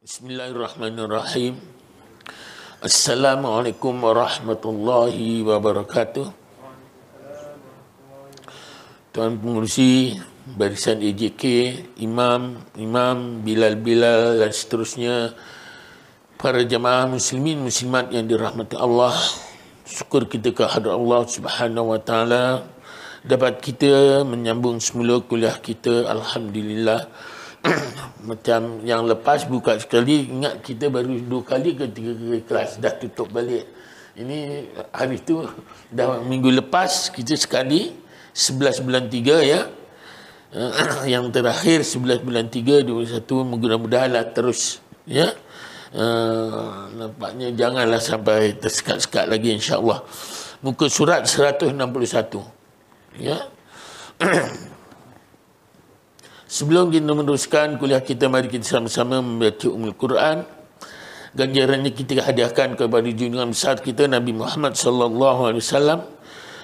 Bismillahirrahmanirrahim. Assalamualaikum warahmatullahi wabarakatuh. Tuan Pengerusi Barisan AJK, Imam, Bilal dan seterusnya, para jamaah muslimin muslimat yang dirahmati Allah, syukur kita ke hadrat Allah Subhanahu wa taala dapat kita menyambung semula kuliah kita. Alhamdulillah. Macam yang lepas buka sekali, ingat kita baru 2 kali ke 3 kali kelas, dah tutup balik. Ini hari tu dah minggu lepas kita sekali 11 bulan 3 ya. Yang terakhir 11 bulan 3 21, mudah-mudahanlah terus ya. Nampaknya janganlah sampai tersekat-sekat lagi, insya-Allah. Muka surat 161 ya. Sebelum kita meneruskan kuliah kita, mari kita sama-sama membaca Ummul Quran. Ganjarannya kita hadiahkan kepada junjungan besar kita Nabi Muhammad sallallahu alaihi wasallam.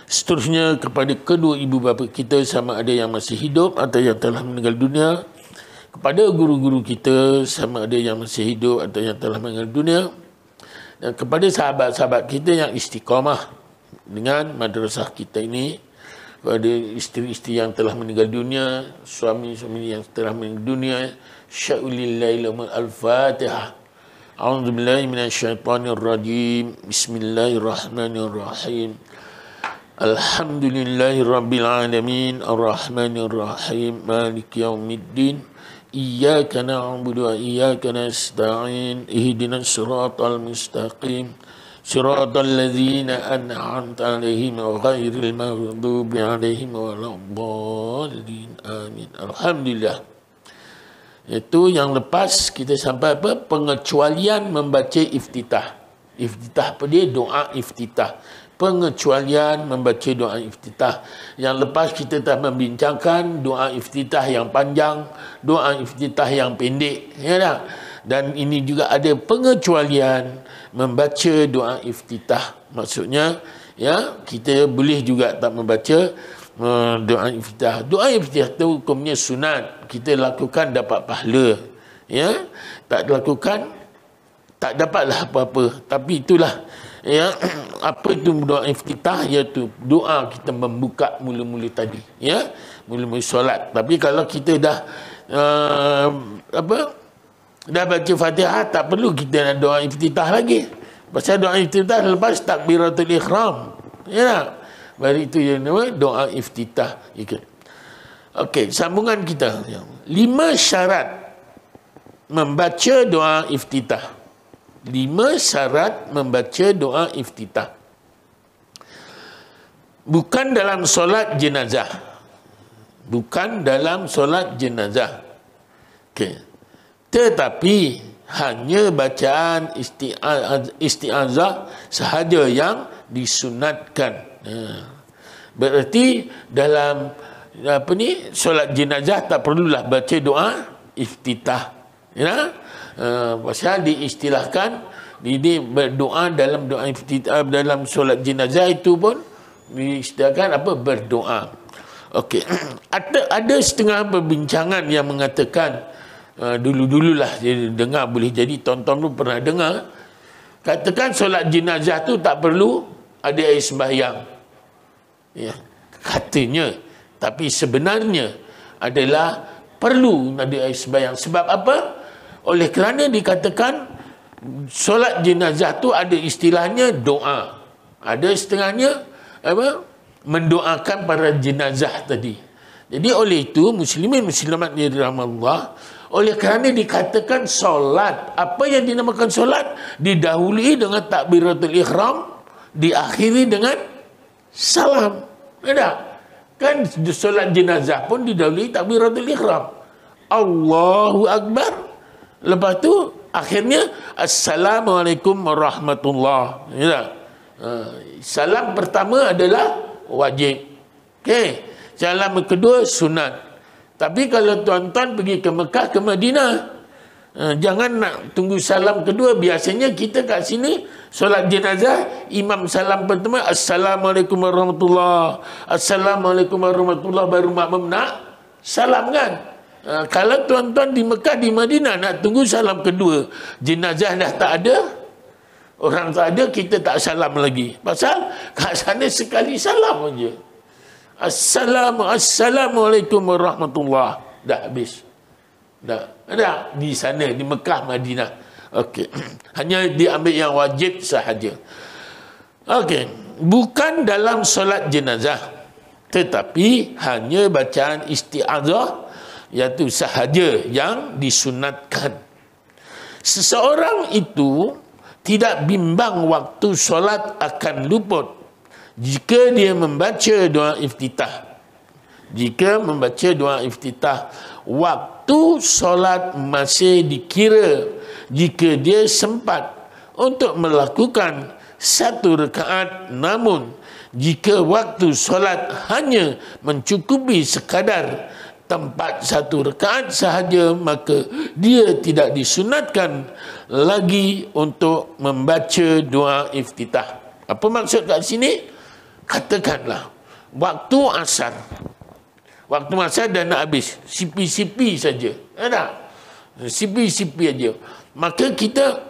Seterusnya kepada kedua ibu bapa kita, sama ada yang masih hidup atau yang telah meninggal dunia. Kepada guru-guru kita, sama ada yang masih hidup atau yang telah meninggal dunia. Dan kepada sahabat-sahabat kita yang istiqamah dengan madrasah kita ini. Kepada isteri-isteri yang telah meninggal dunia, suami-suami yang telah meninggal dunia, sya'ulillahi al-Fatihah. A'udzubillahi minasyaitonirrajim. Bismillahirrahmanirrahim. Alhamdulillahi rabbil alamin, arrahmanirrahim, maliki yaumiddin. Iyyaka na'budu wa iyyaka nasta'in. Ihdinas siratal mustaqim. Siratal ladzina an'amta 'alaihim ghairil maghdubi 'alaihim waladdallin. Amin. Alhamdulillah. Itu yang lepas kita sampai apa? Pengecualian membaca iftitah. Iftitah apa dia? Doa iftitah. Pengecualian membaca doa iftitah. Yang lepas kita telah membincangkan doa iftitah yang panjang, doa iftitah yang pendek, ya tak? Dan ini juga ada pengecualian membaca doa iftitah. Maksudnya ya, kita boleh juga tak membaca doa iftitah. Doa iftitah itu hukumnya sunat. Kita lakukan dapat pahala. Ya, tak lakukan tak dapatlah apa-apa. Tapi itulah ya, apa itu doa iftitah? Iaitu doa kita membuka mula-mula tadi, ya, mula-mula solat. Tapi kalau kita dah dah baca Fatihah, tak perlu kita nak doa iftitah lagi. Pasal doa iftitah lepas takbiratul ihram. Ya. Baru itu yang nama doa iftitah. Okey, sambungan kita. 5 syarat membaca doa iftitah. 5 syarat membaca doa iftitah. Bukan dalam solat jenazah. Bukan dalam solat jenazah. Okey. Tetapi hanya bacaan isti'azah sahaja yang disunatkan. Berarti dalam solat jenazah tak perlulah baca doa iftitah. Ya? Pasal diistilahkan ini berdoa dalam doa iftitah, dalam solat jenazah itu pun diistilahkan apa? Berdoa. Okey. Ada setengah perbincangan yang mengatakan, dulu-dululah dia dengar, boleh jadi tonton pun pernah dengar, katakan solat jenazah tu tak perlu ada air sembahyang, ya, katanya. Tapi sebenarnya adalah perlu ada air sembahyang. Sebab apa? Oleh kerana dikatakan solat jenazah tu ada istilahnya doa, ada setengahnya apa, mendoakan para jenazah tadi. Jadi oleh itu muslimin muslimat yang dirahmati Allah, oleh kerana dikatakan solat, apa yang dinamakan solat didahului dengan takbiratul ihram, diakhiri dengan salam. Ada kan solat jenazah pun didahului takbiratul ihram, Allahu akbar, lepas tu akhirnya assalamualaikum warahmatullahi. Ya. Salam pertama adalah wajib. Okey. Salam kedua sunat. Tapi kalau tuan-tuan pergi ke Mekah, ke Madinah, jangan nak tunggu salam kedua. Biasanya kita kat sini solat jenazah, imam salam pertama assalamualaikum warahmatullahi, assalamualaikum warahmatullahi, baru makmum nak salam kan. Kalau tuan-tuan di Mekah, di Madinah nak tunggu salam kedua, jenazah dah tak ada, orang tak ada, kita tak salam lagi. Pasal kat sana sekali salam aja. Assalamualaikum warahmatullahi. Dah habis. Dah. Ada di sana, di Mekah, Madinah. Okey. Hanya diambil yang wajib sahaja. Okey. Bukan dalam solat jenazah, tetapi hanya bacaan isti'adzah, iaitu sahaja yang disunatkan. Seseorang itu tidak bimbang waktu solat akan luput jika dia membaca doa iftitah. Jika membaca doa iftitah, waktu solat masih dikira jika dia sempat untuk melakukan satu rakaat. Namun jika waktu solat hanya mencukupi sekadar tempat satu rakaat sahaja, maka dia tidak disunatkan lagi untuk membaca doa iftitah. Apa maksud kat sini? Katakanlah waktu asar, waktu asar dah nak habis, sipi-sipi saja, ada sipi-sipi aja, maka kita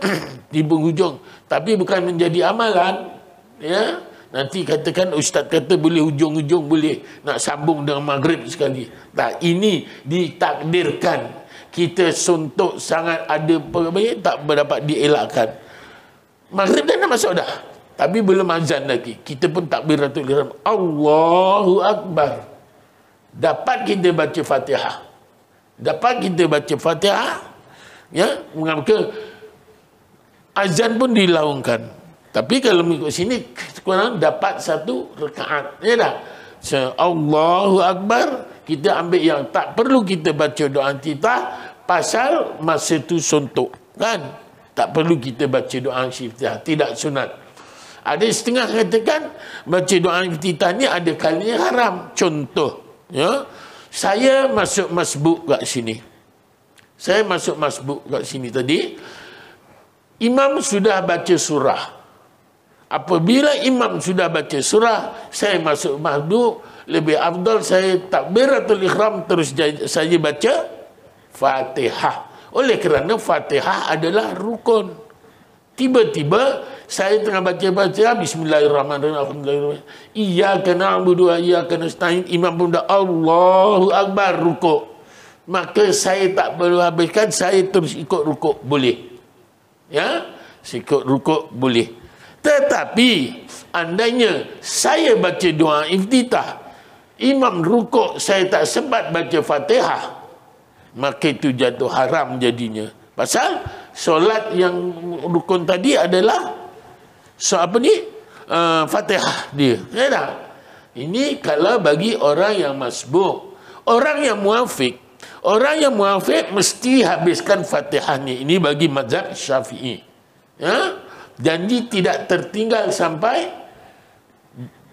di penghujung, tapi bukan menjadi amalan, ya. Nanti katakan ustaz kata boleh hujung-hujung, boleh nak sambung dengan maghrib sekali. Tak, ini ditakdirkan. Kita suntuk sangat ada perbaik, tak berdapat dielakkan. Maghrib dah nak masuk dah, tapi belum azan lagi. Kita pun takbiratul ihram, Allahu Akbar. Dapat kita baca Fatihah. Dapat kita baca Fatihah, ya, maka azan pun dilaungkan. Tapi kalau mengikut sini, kurang dapat satu rakaat. Ya dah. So, Allahu Akbar, kita ambil yang tak perlu kita baca doa iftitah, pasal masa tu suntuk. Kan? Tak perlu kita baca doa iftitah. Tidak sunat. Ada setengah katakan, baca doa iftitah ni ada kalanya haram. Contoh, ya, saya masuk masbuk kat sini. Saya masuk masbuk kat sini tadi. Imam sudah baca surah. Apabila imam sudah baca surah, saya masuk masbuk, lebih afdal saya takbiratul ihram terus saya baca Fatihah. Oleh kerana Fatihah adalah rukun. Tiba-tiba saya tengah baca bismillahirrahmanirrahim, alhamdulillah, iyyaka na'budu wa iyyaka nasta'in, imam pun dah Allahu Akbar rukuk. Maka saya tak perlu habiskan, saya terus ikut rukuk, boleh. Ya, ikut rukuk boleh. Tetapi andainya saya baca doa iftitah, imam rukuk, saya tak sempat baca Fatihah, maka itu jatuh haram jadinya. Pasal solat yang rukun tadi adalah Fatihah dia. Ya tak? Ini kalau bagi orang yang masbuk. Orang yang muafiq, mesti habiskan Fatihahnya. Ini bagi mazhab Syafi'i. Ya? Janji tidak tertinggal sampai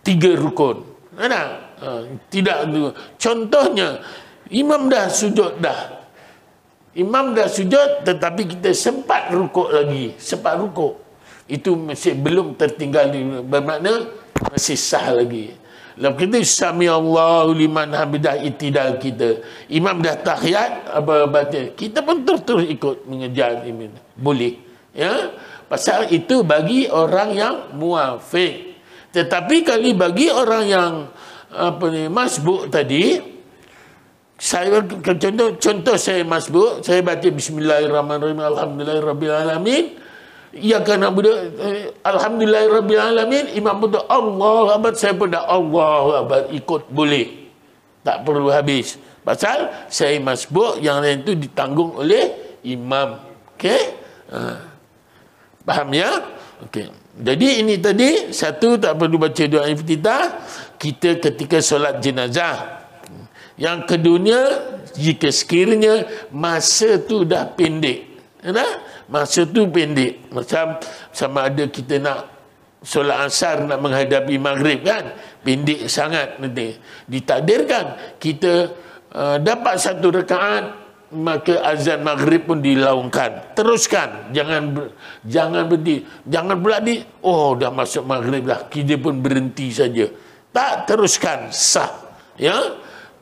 3 rukun. Ada? Tidak. Contohnya, imam dah sujud dah. Imam dah sujud, tetapi kita sempat rukuk lagi. Sempat rukuk. Itu masih belum tertinggal. Bermakna masih sah lagi. Lepas kita sami Allahu liman hamidah, itidal kita. Imam dah tahiyat, apa baca. Kita pun terus ikut mengejar imam. Boleh. Ya? Pasal itu bagi orang yang muafiq. Tetapi kali bagi orang yang masbuk tadi, saya contoh saya masbuk, saya baca bismillahirrahmanirrahim, alhamdulillahirabbil iyyaka na'budu, alhamdulillahirabbil alamin, imam pun Allahu Akbar, saya pun dah Allahu Akbar, ikut boleh. Tak perlu habis. Pasal saya masbuk, yang lain itu ditanggung oleh imam. Okey? Faham ya? Okey. Jadi ini tadi, satu, tak perlu baca doa iftitah kita ketika solat jenazah. Yang keduanya, jika sekiranya masa tu dah pendek. Ya? Masa tu pendek. Macam sama ada kita nak solat asar, nak menghadapi maghrib kan, pendek sangat nanti. Ditakdirkan kita dapat satu rakaat, maka azan maghrib pun dilaungkan. Teruskan, jangan berhenti. Jangan pula dah masuk maghrib lah, kita pun berhenti saja. Tak, teruskan, sah. Ya,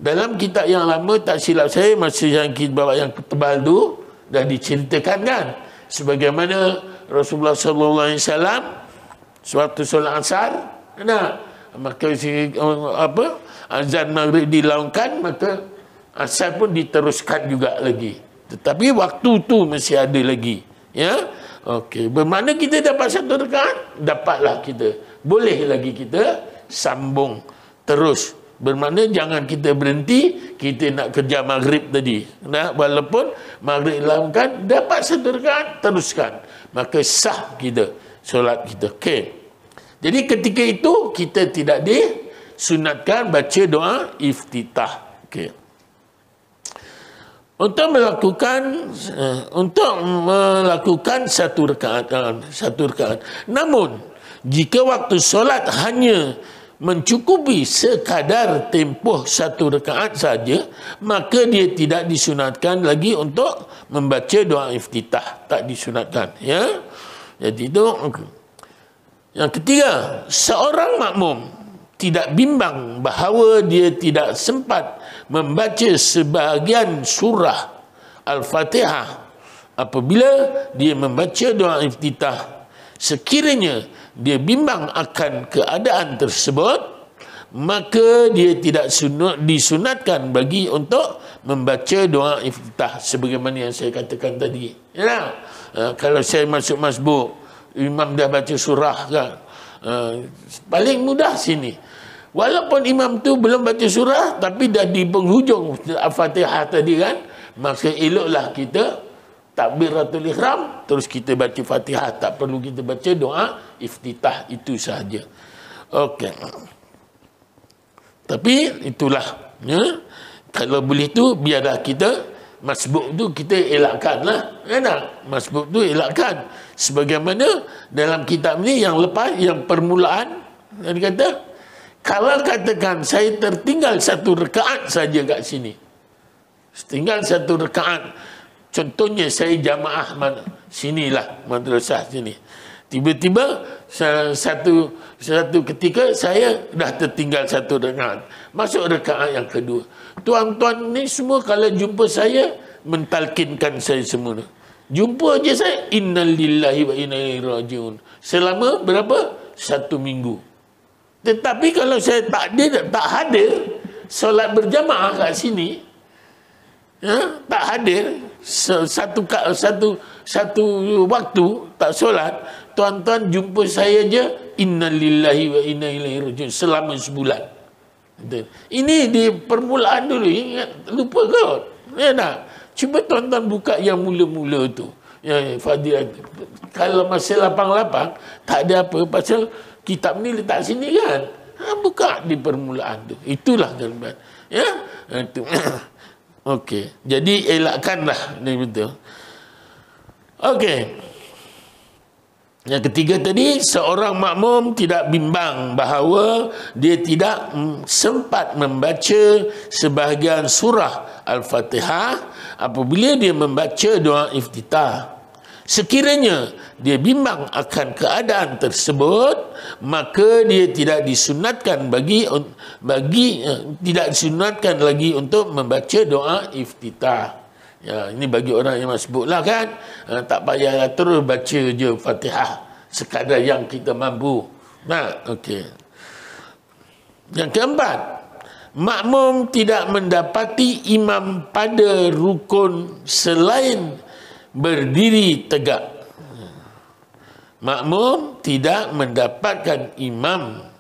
dalam kitab yang lama, tak silap saya, masa yang kita bawa yang tebal tu dah diceritakan kan, sebagaimana Rasulullah sallallahu alaihi wasallam suatu solat asar, maka azan maghrib dilaungkan, maka asar pun diteruskan juga lagi, tetapi waktu tu masih ada lagi, ya. Okey, bermakna kita dapat satu rakaat, dapatlah kita, boleh lagi kita sambung terus. Bermakna jangan kita berhenti, kita nak kerja maghrib tadi. Walaupun maghrib dilakukan, dapat satu rakaat, teruskan. Maka sah kita, solat kita. Okey. Jadi ketika itu, kita tidak disunatkan baca doa iftitah. Okey. Untuk melakukan satu rakaat. Namun, jika waktu solat hanya mencukupi sekadar tempoh satu rakaat saja, maka dia tidak disunatkan lagi untuk membaca doa iftitah. Tak disunatkan, ya. Jadi itu. Yang ketiga, seorang makmum tidak bimbang bahawa dia tidak sempat membaca sebahagian surah Al-Fatihah apabila dia membaca doa iftitah. Sekiranya dia bimbang akan keadaan tersebut, maka dia tidak disunatkan bagi untuk membaca doa iftitah sebagaimana yang saya katakan tadi. Ya, kalau saya masuk masbuk, imam dah baca surah kan, paling mudah sini. Walaupun imam tu belum baca surah, tapi dah di penghujung Al-Fatihah tadi kan, maka eloklah kita takbiratul ihram, terus kita baca Fatihah, tak perlu kita baca doa iftitah, itu sahaja. Okey. Tapi itulah, ya. Kalau boleh tu biarlah kita masbuk tu kita elakkanlah, ya tak? Masbuk tu elakkan. Sebagaimana dalam kitab ni yang lepas, yang permulaan, dia kata, kalau katakan saya tertinggal satu rakaat saja kat sini, tinggal satu rakaat. Contohnya saya jamaah sinilah, madrasah sini. Tiba-tiba satu ketika saya dah tertinggal satu rakaat. Masuk rakaat yang kedua. Tuan-tuan ni semua kalau jumpa saya, mentalkinkan saya semua. Jumpa je saya, innalillahi wa inna ilaihi rajiun. Selama berapa? 1 minggu. Tetapi kalau saya tak hadir solat berjamaah kat sini, ya, tak hadir satu waktu tak solat, tuan-tuan jumpa saya je, innalillahi wa inna ilaihi rajiun, selama sebulan. Ini di permulaan dulu, ingat, lupa kot, ya tak? Cuba tuan-tuan buka yang mula-mula tu, ya, Fadilah. Kalau masih lapang-lapang, tak ada apa, pasal kitab ni letak sini kan, buka di permulaan tu, itulah gambar, ya. Itu. Okey, jadi elakkanlah ni, betul. Okey. Yang ketiga tadi, seorang makmum tidak bimbang bahawa dia tidak sempat membaca sebahagian surah Al-Fatihah apabila dia membaca doa iftitah. Sekiranya dia bimbang akan keadaan tersebut, maka dia tidak disunatkan tidak disunatkan lagi untuk membaca doa iftitah. Ya, ini bagi orang yang masbuk lah kan, tak payah terus baca je Fatihah sekadar yang kita mampu. Nah, okey. Yang keempat, makmum tidak mendapati imam pada rukun selain berdiri tegak. Makmum tidak mendapatkan imam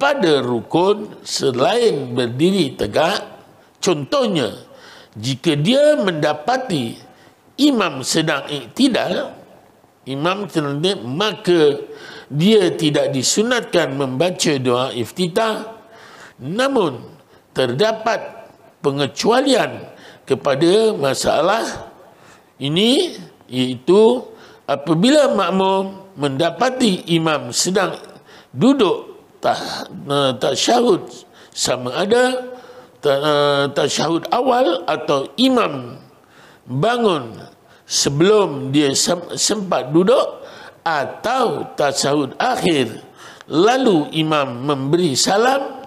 pada rukun selain berdiri tegak. Contohnya, jika dia mendapati imam sedang iktidal, maka dia tidak disunatkan membaca doa iftitah. Namun terdapat pengecualian kepada masalah ini, iaitu apabila makmum mendapati imam sedang duduk tasyahud, sama ada tasyahud awal atau imam bangun sebelum dia sempat duduk, atau tasyahud akhir lalu imam memberi salam,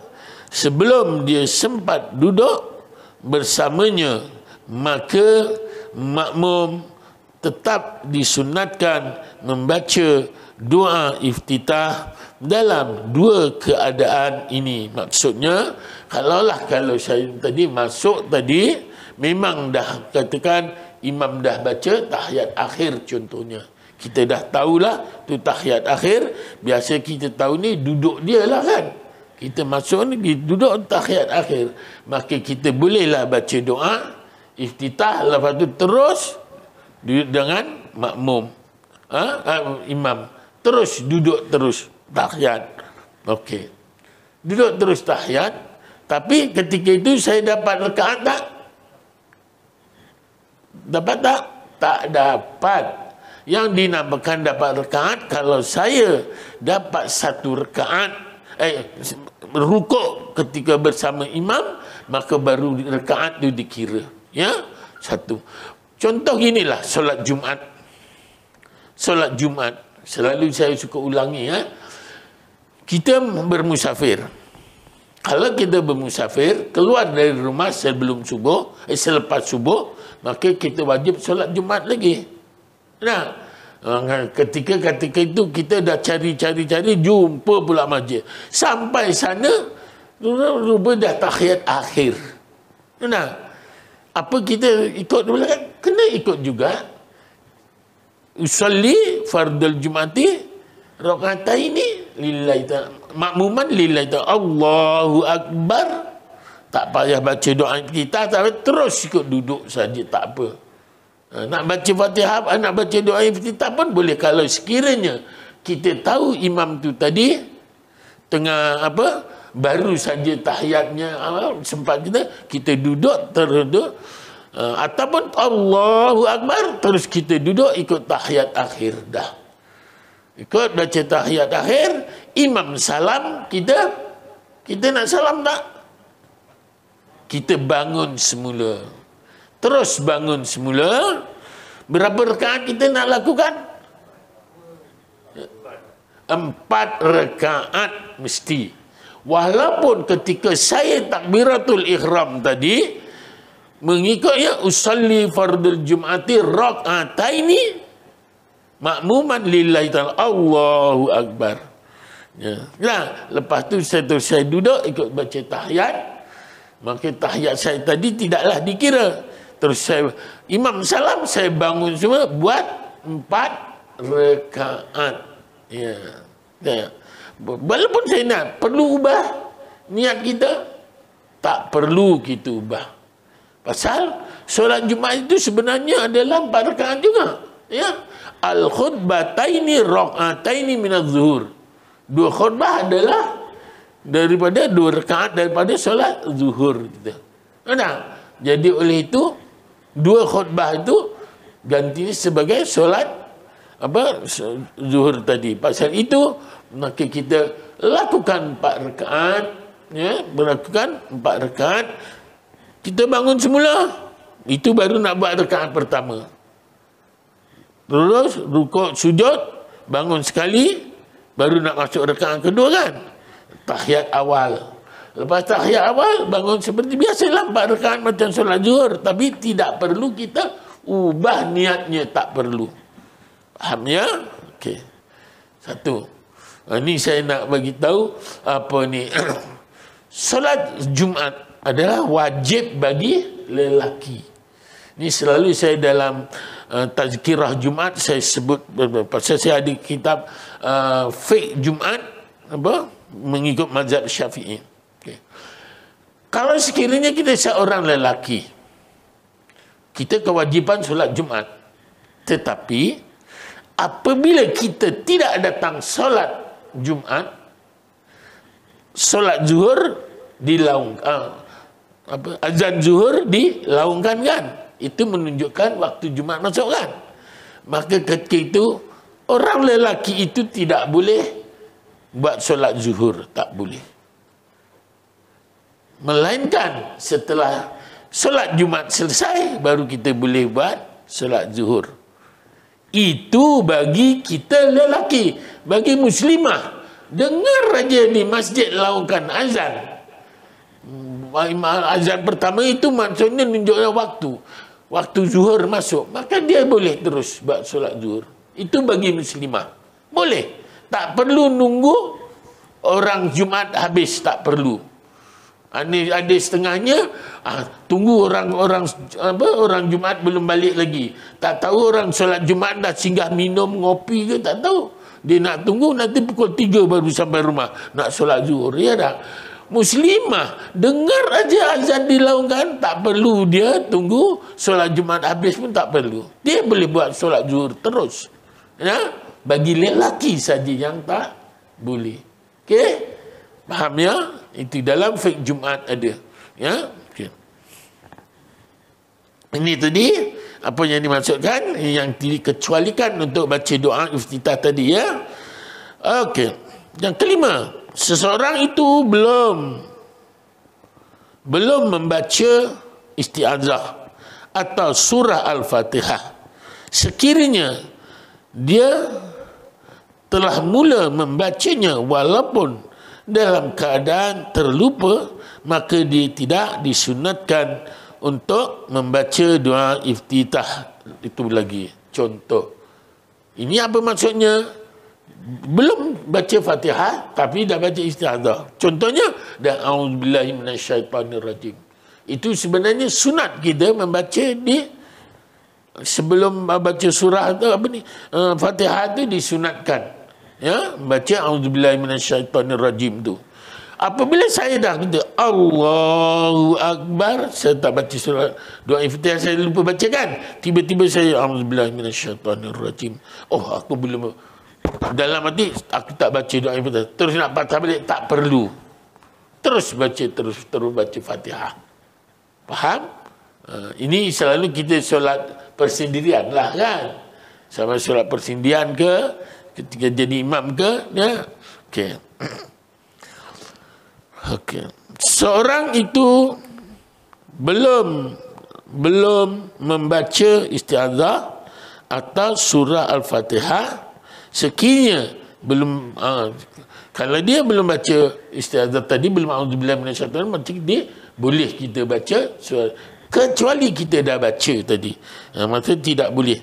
sebelum dia sempat duduk bersamanya, maka makmum tetap disunatkan membaca doa iftitah dalam dua keadaan ini. Maksudnya, kalau saya tadi masuk tadi, memang dah katakan imam dah baca tahiyat akhir contohnya. Kita dah tahulah tu tahiyat akhir. Biasa kita tahu ni duduk dia lah kan. Kita masuk ni duduk tahiyat akhir. Maka kita bolehlah baca doa iftitah, lepas tu terus dengan makmum, imam. Terus duduk terus tahiyat. Okey. Duduk terus tahiyat. Tapi ketika itu saya dapat rakaat tak? Dapat tak? Tak dapat. Yang dinamakan dapat rakaat, kalau saya dapat satu rakaat, rukuk ketika bersama imam, maka baru rakaat itu dikira. Ya, satu. Contoh inilah solat Jumaat. Solat Jumaat. Selalu saya suka ulangi. Kita bermusafir. Kalau kita bermusafir, keluar dari rumah sebelum subuh, selepas subuh, maka kita wajib solat Jumaat lagi. Nah, ketika itu kita dah cari, jumpa pula masjid. Sampai sana, rupa dah tahiyat akhir. Nah, apa kita ikut dulu kan? Kena ikut juga. Usalli fardal Jum'ati raka'ataini lillahi ta'ala, makmuman lillahi ta'ala, Allahu Akbar. Tak payah baca doa kita, tapi terus ikut duduk saja, tak apa. Nak baca Fatihah, nak baca doa iftitah pun boleh. Kalau sekiranya kita tahu imam tu tadi tengah baru saja tahiyatnya, sempat kita duduk terduduk, ataupun Allahu Akbar, terus kita duduk ikut tahiyat akhir dah. Ikut baca tahiyat akhir, imam salam, kita nak salam tak? Kita bangun semula. Terus bangun semula. Berapa rakaat kita nak lakukan? 4 rakaat mesti. Walaupun ketika saya takbiratul ihram tadi, mengikutnya usalli fardul Jum'ati raka'ataini makmuman lillahi ta'ala, Allahu Akbar. Ya. Nah, lepas tu saya duduk ikut baca tahiyat, maka tahiyat saya tadi tidaklah dikira. Terus imam salam, saya bangun semua buat 4 rakaat. Ya. Ya. Walaupun saya nak perlu ubah niat kita, tak perlu kita ubah. Pasal solat Jumaat itu sebenarnya adalah 4 rakaat juga. Ya. Al-khutbataini raka'ataini minaz zuhur. 2 khutbah adalah daripada 2 rakaat daripada solat zuhur kita. Nah, jadi oleh itu 2 khutbah itu ganti sebagai solat zuhur tadi. Pasal itu maka kita lakukan 4 rakaat, ya, melakukan 4 rakaat. Kita bangun semula, itu baru nak buat rakaat pertama. Terus rukuk sujud, bangun sekali, baru nak masuk rakaat kedua kan. Tahiyat awal. Lepas tahiyat awal, bangun seperti biasalah 4 rakaat macam solat zuhur. Tapi tidak perlu kita ubah niatnya, tak perlu. Faham ya? Okey. Satu. Ini saya nak bagi tahu apa ni. Solat Jumaat adalah wajib bagi lelaki. Ini selalu saya dalam tazkirah Jumaat saya sebut, pasal saya ada kitab fiqh Jumaat mengikut mazhab Syafi'i. Okay. Kalau sekiranya kita seorang lelaki, kita kewajipan solat Jumaat, tetapi apabila kita tidak datang solat Jumaat, solat zuhur azan zuhur dilaungkan kan, itu menunjukkan waktu Jumaat masuk kan. Maka ketika itu orang lelaki itu tidak boleh buat solat zuhur, tak boleh. Melainkan setelah solat Jumaat selesai baru kita boleh buat solat zuhur. Itu bagi kita lelaki. Bagi muslimah, dengar aja di masjid laungkan azan, azan pertama itu maksudnya menunjukkan waktu zuhur masuk, maka dia boleh terus buat solat zuhur. Itu bagi muslimah boleh, tak perlu nunggu orang Jumaat habis, tak perlu. Ada setengahnya tunggu orang Jumaat belum balik lagi, tak tahu orang solat Jumaat dah singgah minum ngopi ke tak tahu, dia nak tunggu nanti pukul 3 baru sampai rumah nak solat zuhur. Ya dah, muslimah dengar aja azan dilaungkan, tak perlu dia tunggu solat Jumaat habis pun tak perlu, dia boleh buat solat zuhur terus. Ya, bagi lelaki saja yang tak boleh. Okey, faham ya? Itu dalam fiqh Jumaat ada. Ya, okey. Ini tadi apa yang dimaksudkan, yang dikecualikan untuk baca doa iftitah tadi, ya. Okey. Yang kelima, seseorang itu belum membaca isti'azah atau surah Al-Fatihah. Sekiranya dia telah mula membacanya walaupun dalam keadaan terlupa, maka dia tidak disunatkan untuk membaca doa iftitah itu lagi. Contoh, ini apa maksudnya? Belum baca Fatihah tapi dah baca isti'adzah. Contohnya, dah a'udzubillahi minasyaitonirrajim. Itu sebenarnya sunat kita membaca di sebelum baca surah atau apa ni, Fatihah itu disunatkan. Ya, baca a'udzubillahi minasyaitonirrajim tu. Apabila saya dah kata Allahu Akbar, saya tak baca surah doa iftitah, saya lupa baca kan, tiba-tiba saya a'udzubillahi minasyaitonirrajim. Oh, aku belum, dalam hati aku tak baca doa iftitah, terus nak patah balik, tak perlu. Terus baca Fatihah. Faham? Ini selalu kita solat persendirian lah kan. Sama solat persendirian ke, ketika jadi imam ke, ya. Okey. Okey. Seorang itu belum membaca isti'adzah atau surah Al-Fatihah, sekiranya belum kalau dia belum baca isti'adzah tadi, belum a'udzubillahi minasyaitonir, macam dia boleh kita baca surah, kecuali kita dah baca tadi. Maksudnya tidak boleh.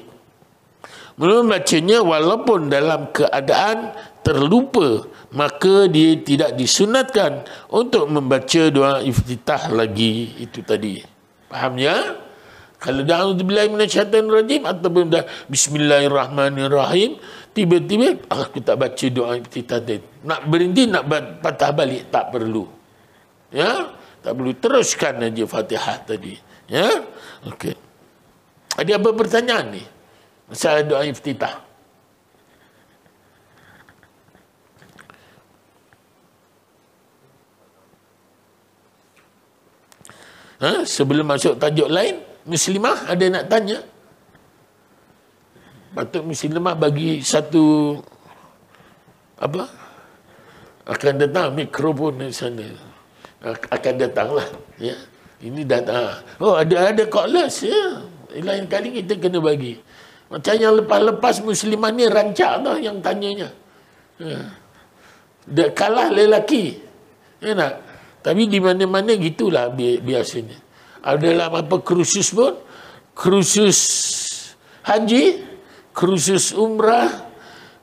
Belum bacanya walaupun dalam keadaan terlupa, maka dia tidak disunatkan untuk membaca doa iftitah lagi itu tadi. Faham ya? Kalau dah a'udzubillahi minasyaitonirrajim ataupun dah bismillahirrahmanirrahim, tiba-tiba aku tak baca doa iftitah tadi, nak berhenti, nak patah balik, tak perlu. Ya? Tak perlu, teruskan aja Fatihah tadi. Ya? Okey. Ada apa pertanyaan ni? Masalah doa iftitah. Sebelum masuk tajuk lain, muslimah ada nak tanya? Patut muslimah bagi satu apa? Akan datang mikrofon di sana. Akan datanglah, ya. Ini datang. Oh, ada callers, ya. Lain kali kita kena bagi. Macam yang lepas-lepas muslimah ni rancak tau yang tanyanya. Dia kalah lelaki. Ya nak? Tapi di mana-mana gitulah biasanya. Dalam apa kursus pun, kursus haji, kursus umrah,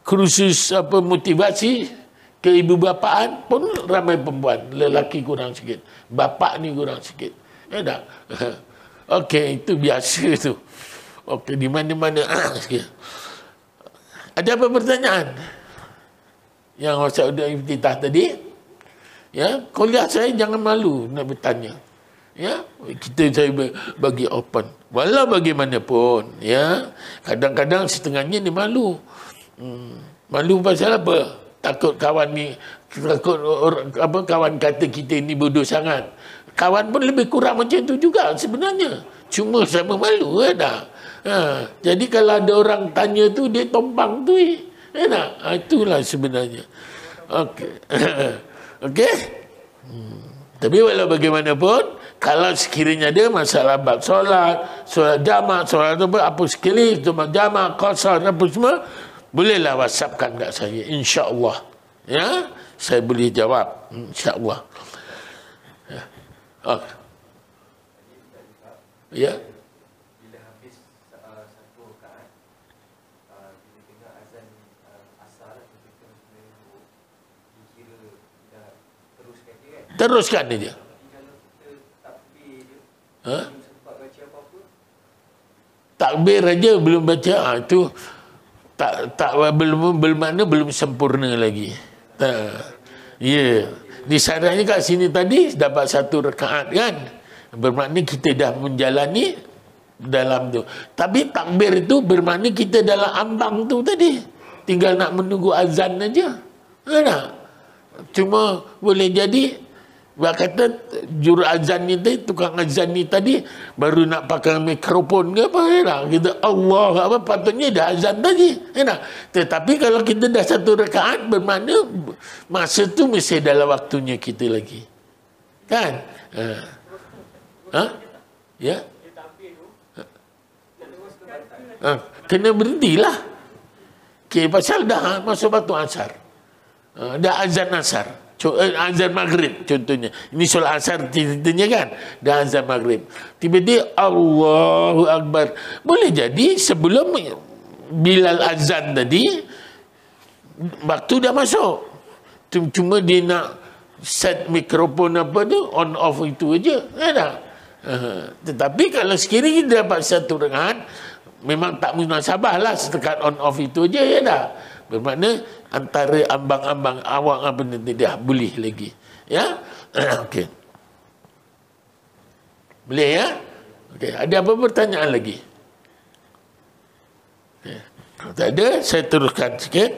kursus apa motivasi keibubapaan pun ramai perempuan, lelaki kurang sikit, bapak ni kurang sikit. Ya tak? Okey, itu biasa tu. Okey, di mana-mana. Ada apa pertanyaan? Yang WhatsApp udah iftitah tadi? Ya, kuliah saya jangan malu nak bertanya. Ya, saya bagi open. Walau bagaimanapun, ya, kadang-kadang setengahnya ni malu. Malu pasal apa? Takut kawan ni, takut kawan kata kita ni bodoh sangat. Kawan pun lebih kurang macam tu juga sebenarnya. Cuma sama malu, ya dah. Jadi kalau ada orang tanya tu, dia tompang tu. Ya tak? Itulah sebenarnya. Okey. Okey? Tapi walau bagaimanapun, kalau sekiranya ada masalah bab solat jamak, solat apa sekali, solat jamak, qasar, apa semua, bolehlah WhatsAppkan kat saya, insya-Allah. Ya, saya boleh jawab, insya-Allah. Ah. Ya. Bila habis satu rakaat, bila dengar azan asar, kita sebenarnya dikira dah teruskan je kan? Teruskan dia. Tapi kalau kita takbir je, Ha? belum sempat baca apa-apa, Takbir aja belum baca, itu tak belum bermakna belum sempurna lagi. Ya. Disyaratnya kat sini tadi dapat satu rakaat kan. Bermakna kita dah menjalani dalam tu. Tapi takbir itu bermakna kita dalam ambang tu tadi. Tinggal nak menunggu azan aja. Ya tak? Cuma boleh jadi kata juru azan ni tadi, tukang azan ni tadi baru nak pakai mikrofon ke apa ya tak? Kita Allah apa patutnya dah azan tadi. Ya tak? Tetapi kalau kita dah satu rakaat bermakna masa tu mesti dalam waktunya kita lagi. Kan? Ha? Ya? Kena berhentilah. Okay, pasal dah masuk waktu asar. Dah azan asar. Azan maghrib contohnya. Ini solat asar ceritanya kan. Dah azan maghrib. Tiba-tiba Allahu Akbar. Boleh jadi sebelum Bilal azan tadi, waktu dah masuk. Cuma dia nak set mikrofon apa tu, on off itu aja. Ya tak? Tetapi kalau sekiranya kita dapat satu rakaat, memang tak munasabah lah setakat on off itu aja, ya tak? Bermakna antara ambang-ambang awak apa nanti dah boleh lagi. Ya? Okey. Boleh ya? Okey, ada apa pertanyaan lagi? Okay. Kalau tak ada, saya teruskan sikit.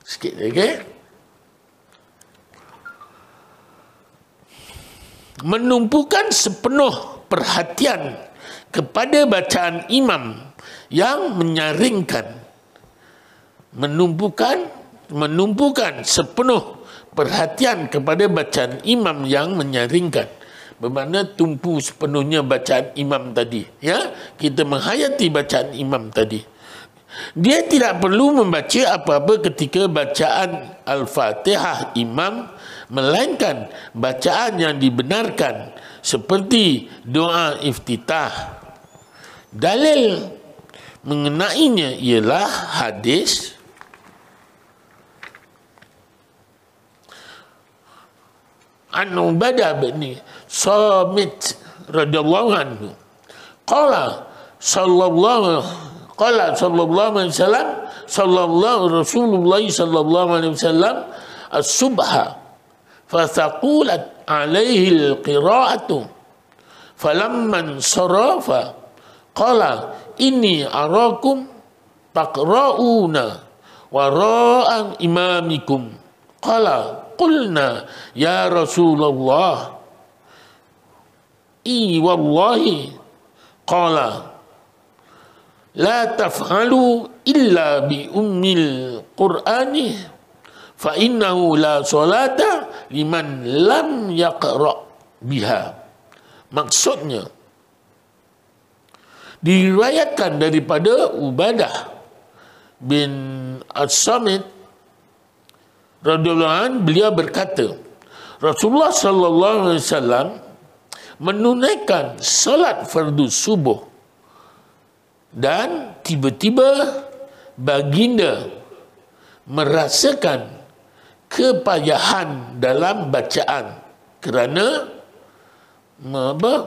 Sikit lagi. Menumpukan sepenuh perhatian kepada bacaan imam yang menyaringkan. Menumpukan sepenuh perhatian kepada bacaan imam yang menyaringkan. Bermakna tumpu sepenuhnya bacaan imam tadi. Ya, kita menghayati bacaan imam tadi. Dia tidak perlu membaca apa-apa ketika bacaan Al-Fatihah imam, melainkan bacaan yang dibenarkan seperti doa iftitah. Dalil mengenainya ialah hadis an Ubadah bin Samit radhiyallahu anhu qala sallallahu alaihi wasallam Rasulullah sallallahu alaihi wasallam as-subha fathaqulat alaihi al-qira'atu falamman sarafa qala inni arakum taqra'una wara'an imamikum qala qulna ya Rasulullah wallahi qala la taf'alu illa bi ummil qur'ani fa innahu la salata liman lam yaqra biha. Maksudnya diriwayatkan daripada Ubadah bin As-Samit radhiyallahu anhu, beliau berkata Rasulullah sallallahu alaihi wasallam menunaikan salat fardu subuh dan tiba-tiba baginda merasakan kepayahan dalam bacaan kerana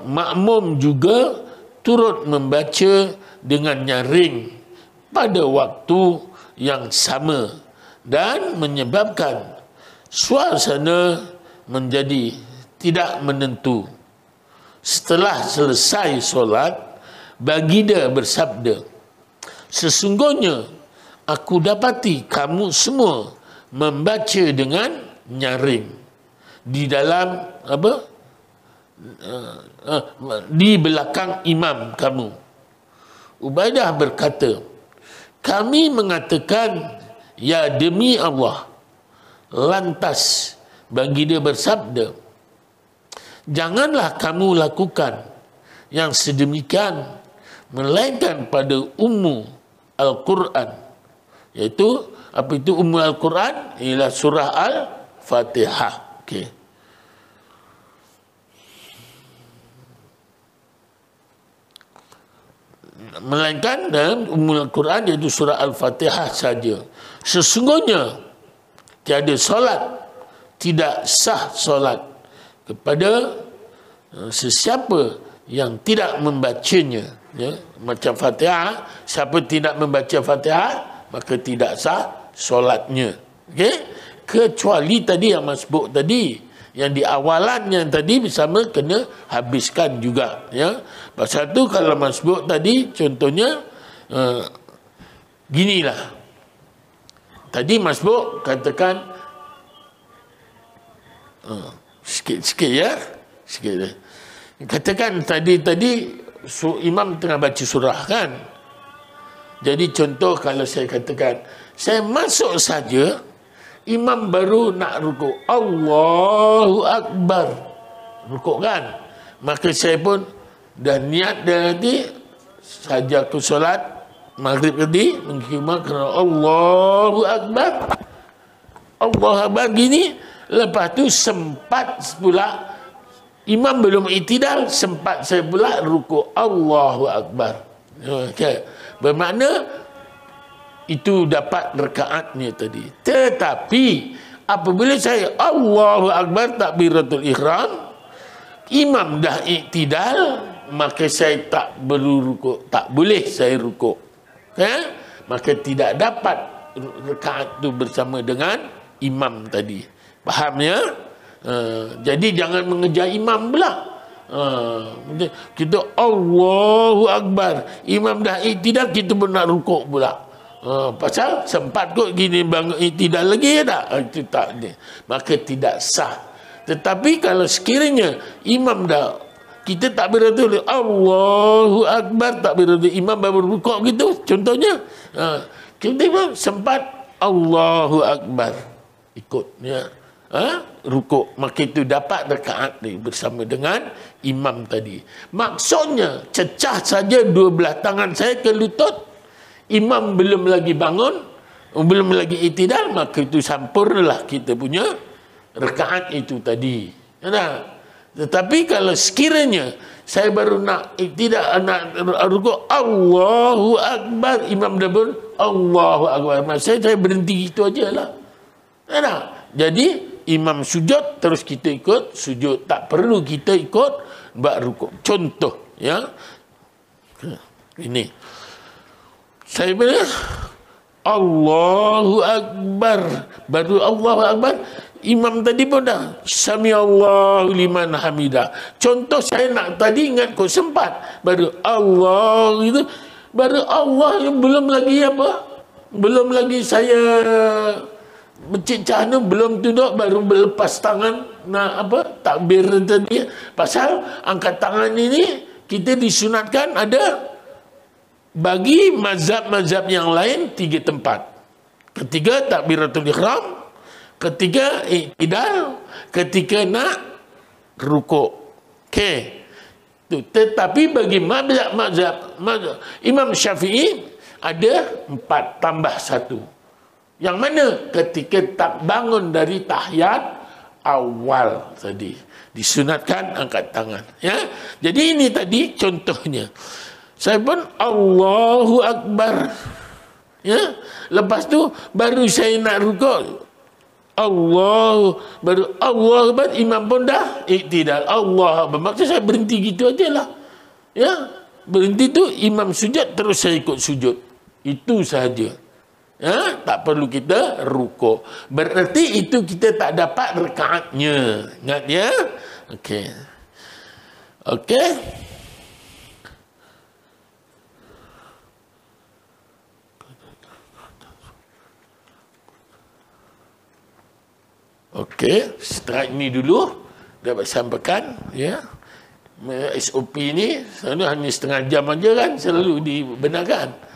makmum juga turut membaca dengan nyaring pada waktu yang sama dan menyebabkan suasana menjadi tidak menentu. Setelah selesai solat, baginda bersabda, sesungguhnya aku dapati kamu semua membaca dengan nyaring di dalam di belakang imam kamu. Ubadah berkata, kami mengatakan ya demi Allah. Lantas baginda bersabda, janganlah kamu lakukan yang sedemikian melainkan pada ummu Al-Quran, iaitu apa itu ummu Al-Quran? Ialah surah Al-Fatihah. Okey. Melainkan dalam Ummul Quran, iaitu surah Al-Fatihah saja. Sesungguhnya tiada solat, tidak sah solat kepada sesiapa yang tidak membacanya. Ya, macam Fatihah, siapa tidak membaca Fatihah maka tidak sah solatnya. Okey, kecuali tadi yang masbuk tadi, yang di awalannya tadi bersama kena habiskan juga, ya. Pasal tu kalau masbuk tadi contohnya ginilah. Tadi masbuk katakan sikit-sikit, ya. Sikit. Katakan tadi imam tengah baca surah, kan. Jadi contoh kalau saya katakan saya masuk saja, imam baru nak rukuk, Allahu Akbar, rukuk, kan. Maka saya pun dah niat dah nanti saja aku solat maghrib tadi mengimak kerana Allahu Akbar, Allahu Akbar gini. Lepas tu sempat pula imam belum i'tidal, sempat saya pula rukuk Allahu Akbar. Okay. Bermakna itu dapat rakaatnya tadi. Tetapi apabila saya Allahu Akbar takbiratul ihram, imam dah i'tidal, maka saya tak perlu rukuk, tak boleh saya rukuk. Maka tidak dapat rakaat itu bersama dengan imam tadi. Faham, ya? Jadi jangan mengejar imam pula. Kita Allahu Akbar, imam dah i'tidal, kita pun nak rukuk pula. Pasal sempat kot gini bangun i'tidal lagi, ya tak? Itu tak ni. Maka tidak sah. Tetapi kalau sekiranya imam dah, kita takbiratul Allahu Akbar, takbiratul imam baru rukuk gitu, contohnya, kita pun sempat Allahu Akbar, ikut, ya. Rukuk, maka itu dapat rakaat ni bersama dengan imam tadi. Maksudnya cecah saja dua belah tangan saya ke lutut, imam belum lagi bangun, belum lagi i'tidal, maka itu sempurnalah kita punya rakaat itu tadi. Ya. Tetapi kalau sekiranya saya baru nak i'tidal, nak rukuk, Allahu Akbar, imam dah pun Allahu Akbar, masa saya berhenti gitu ajalah. Ya. Jadi imam sujud, terus kita ikut sujud, tak perlu kita ikut buat rukuk. Contoh, ya, ini saya bila Allahu Akbar, baru Allahu Akbar, imam tadi pun dah Sami Allahu liman hamidah. Contoh saya nak tadi ingat kau sempat, baru Allah itu, baru Allah yang belum lagi apa, belum lagi saya bercicah tu, belum tunduk, baru berlepas tangan nak apa, takbir tadi. Pasal angkat tangan ini kita disunatkan ada bagi mazhab-mazhab yang lain 3 tempat. Ketiga takbiratul ihram, ketiga i'tidal, ketiga nak rukuk. Okey. Tetapi bagi mazhab Imam Syafi'i ada 4 tambah 1. Yang mana ketika tak bangun dari tahiyat awal tadi disunatkan angkat tangan, ya. Jadi ini tadi contohnya. Saya pun Allahu Akbar, ya. Lepas tu baru saya nak rukuk, baru Allah Akbar, imam pun dah i'tidal, Allah Akbar. Maksud saya berhenti gitu ajalah, ya. Berhenti tu imam sujud, terus saya ikut sujud, itu sahaja. Ya, tak perlu kita rukuk. Berarti itu kita tak dapat rakaatnya. Ingat, ya? Okey. Okey. Okey, strike ni dulu dapat sampaikan, ya. SOP ni selalu hanya setengah jam aja, kan, selalu dibenarkan.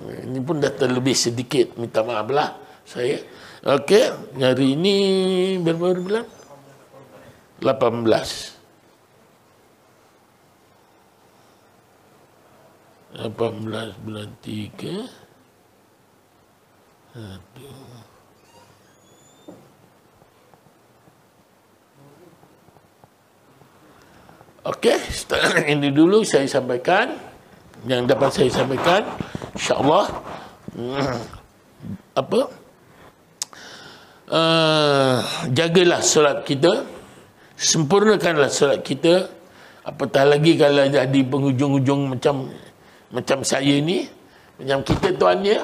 Ini pun dah terlebih sedikit, minta maaf lah saya. Okey, hari ini berapa bulan? 18. 18 bulan 3. Aduh. Okey, ini dulu saya sampaikan. yang dapat saya sampaikan, insya-Allah jagalah solat kita, sempurnakanlah solat kita, apatah lagi kalau dah di penghujung-hujung macam saya ni, macam kita tuannya,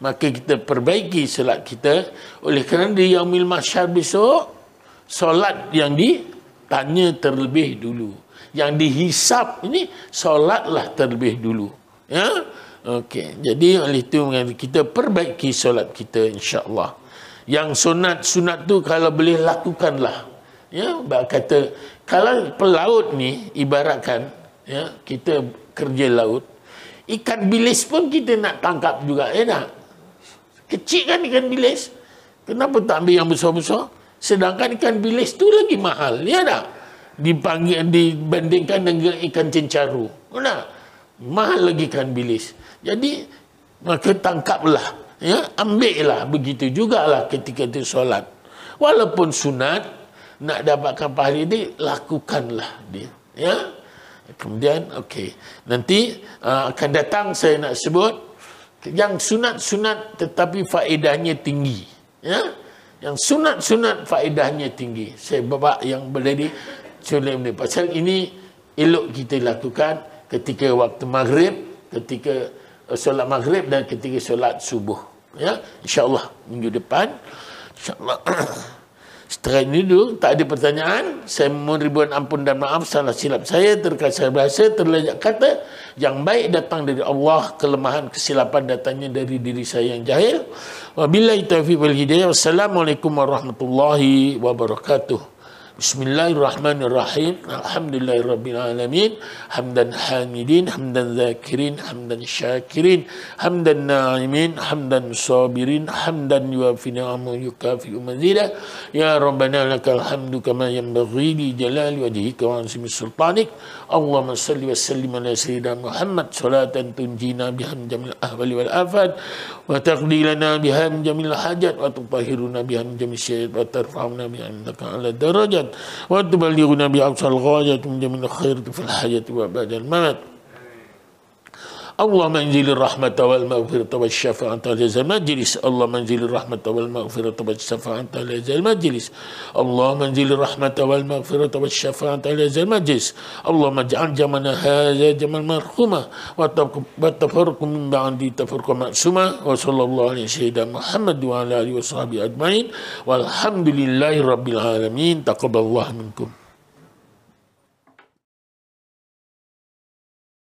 maka kita perbaiki solat kita. Oleh kerana di yaumil mahsyar besok, solat yang ditanya terlebih dulu, yang dihisap ini solatlah terlebih dulu, ya. Okey, jadi oleh itu kita perbaiki solat kita, insya-Allah. Yang sunat tu kalau boleh lakukanlah, ya. Kata kalau pelaut ni ibaratkan, ya, kita kerja laut, ikan bilis pun kita nak tangkap juga, ya tak? Kecil kan ikan bilis, kenapa tak ambil yang besar-besar? Sedangkan ikan bilis tu lagi mahal, ya tak? Dibandingkan dengan ikan cencaru, tak? Mahal lagi ikan bilis. Jadi maka tangkaplah, ya, ambillah. Begitu jugalah ketika itu solat, walaupun sunat, nak dapatkan pahala dia, lakukanlah dia, ya. Kemudian okey, nanti akan datang saya nak sebut yang sunat-sunat tetapi faedahnya tinggi, ya. Yang sunat-sunat faedahnya tinggi. Saya bawa yang berdiri sebelum ni, pasal ini elok kita lakukan ketika waktu maghrib, ketika solat maghrib dan ketika solat subuh, ya, insya-Allah minggu depan, insya-Allah. Setelah ini dulu, tak ada pertanyaan. Saya mohon ribuan ampun dan maaf salah silap saya, terkasar bahasa, terlejak kata. Yang baik datang dari Allah, kelemahan, kesilapan datangnya dari diri saya yang jahil. Wabillahi taufiq wal hidayah. Wassalamualaikum warahmatullahi wabarakatuh. Bismillahirrahmanirrahim. Alhamdulillahirabbil alamin. Hamdan hamidin, hamdan zakirin, hamdan syakirin, hamdan na'imin, hamdan sabirin, hamdan yuafi ni'amahu yukafi'u mazidah. Ya Rabbana lakal hamdu kama yanbaghi li jalali wajhika wa 'azimi sultanik. Allahumma salli wa sallim ala sayyidina Muhammad salatan tunjina biha min jamil ahwali wal afat wa taqdi lana biha min jamil hajat wa tutahhiruna biha min jamil syai'at wa tarfa'una biha innaka ala darajat wa tuballighuna bi aqsal ghayat min jamil khair fil hayati wa ba'dal mamat. Allahumma anzilir rahmata wal maghfirata was syafa'ata lil majlis. Allahumma anzilir rahmata wal maghfirata was syafa'ata lil majlis. Allahumma anzilir rahmata wal maghfirata was syafa'ata lil majlis. Allahumma ij'al jamana hadza jamal marhuma wa tafarruqum min ba'di tafarruqan ma'suma. Wa sallallahu alaihi sayyidina Muhammad wa ala alihi washabihi ajmain. Walhamdulillahi rabbil alamin. Taqabbalallahu minkum.